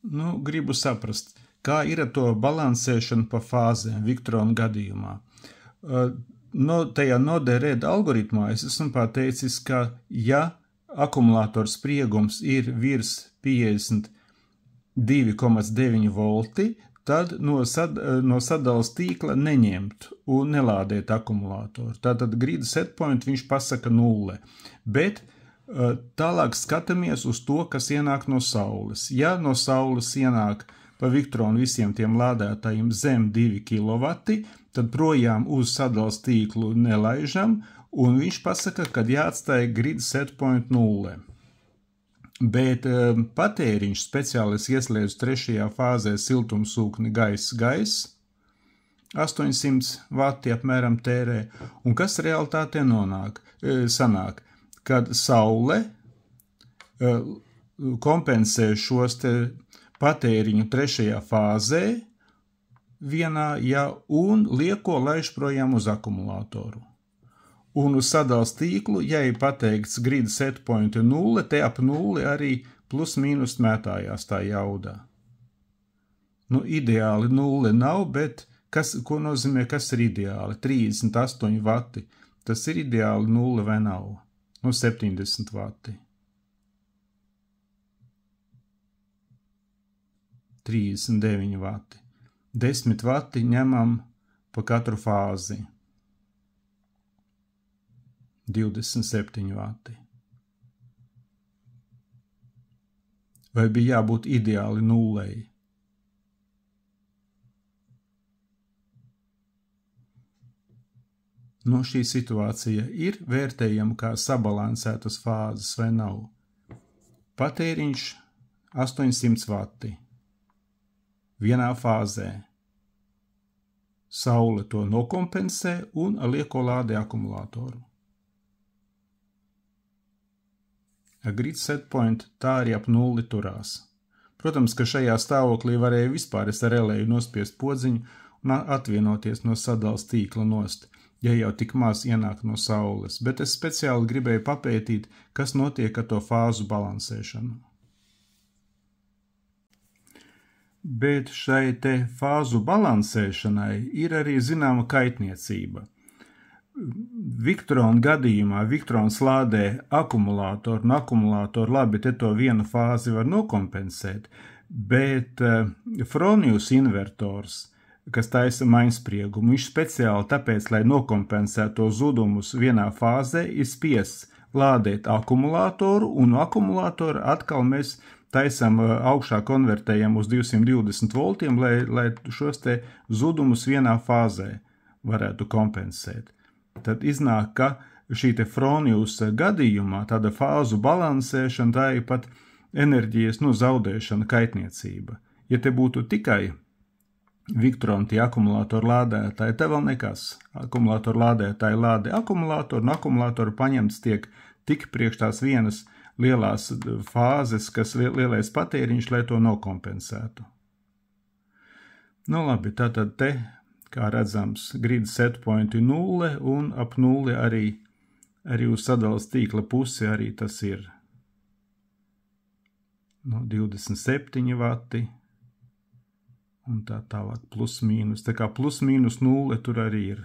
Gribu saprast, kā ir ar to balansēšanu pa fāzēm Victrona gadījumā. Tajā NodeRED algoritmā es esmu pateicis, ka ja akumulātora spriegums ir virs 52,9 volti, tad no sadalas tīkla neņemt un nelādēt akumulātoru. Tātad grid setpoint viņš pasaka 0, bet tālāk skatāmies uz to, kas ienāk no saules. Ja no saules ienāk pa Victronu visiem tiem lādētājiem zem 2 kW, tad projām uz sadalas tīklu nelaižam, un viņš pasaka, ka jāatstāja grid setpoint 0. Bet patēriņš speciālis ieslēdz 3. fāzē siltumsūkni gaiss, 800 vati apmēram tērē, un kas realitātē sanāk, kad saule kompensē šos te patēriņu 3. fāzē vienā, un lieko laiž projām uz akumulātoru. Un uz sadalas tīklu, ja ir pateikts grid setpoint 0, te ap 0 arī plus mīnus mētājās tā jaudā. Ideāli 0 nav, bet ko nozīmē, kas ir ideāli? 38 vati. Tas ir ideāli 0 vai nav? 70 vati. 39 vati. 10 vati ņemam pa katru fāzi. 27 vati. Vai bija jābūt ideāli 0? Šī situācija ir vērtējama kā sabalansētas fāzes vai nav. Patēriņš 800 vati. Vienā fāzē. Saule to nokompensē un lieko lādē akumulātoru. Grid setpoint tā arī ap 0 turās. Protams, ka šajā stāvoklī varēja vispār ar relēju nospiest podziņu un atvienoties no sadalas tīkla nost, ja jau tik maz ienāk no saules, bet es speciāli gribēju papētīt, kas notiek ar to fāzu balansēšanu. Bet šai te fāzu balansēšanai ir arī zināma kaitniecība. Victrona gadījumā Victrons lādē akumulātoru, un akumulātoru labi te to vienu fāzi var nokompensēt, bet Fronius invertors, kas taisa maiņspriegumu, viņš speciāli tāpēc, lai nokompensētu to zudumus vienā fāzē, ir spiests lādēt akumulātoru, un no akumulātora atkal mēs taisam augšā konvertējam uz 220 voltiem, lai šos te zudumus vienā fāzē varētu kompensēt. Tad iznāk, ka šī te Fronius gadījumā tāda fāzu balansēšana, tā ir pat enerģijas zaudēšana, kaitniecība. Ja te būtu tikai Victrona tie akumulātoru lādētāji, te vēl nekas. Akumulātoru lādētāji lādē akumulātoru, un akumulātoru paņemts tiek tik priekš tās vienas lielās fāzes, kas lielais patēriņš, lai to nokompensētu. Labi, tātad te, kā redzams, grid setpoint 0 un ap 0 arī uz sadalas tīkla pusi arī tas ir 27 vati un tā tālāk plus mīnus. Tā kā plus mīnus 0 tur arī ir.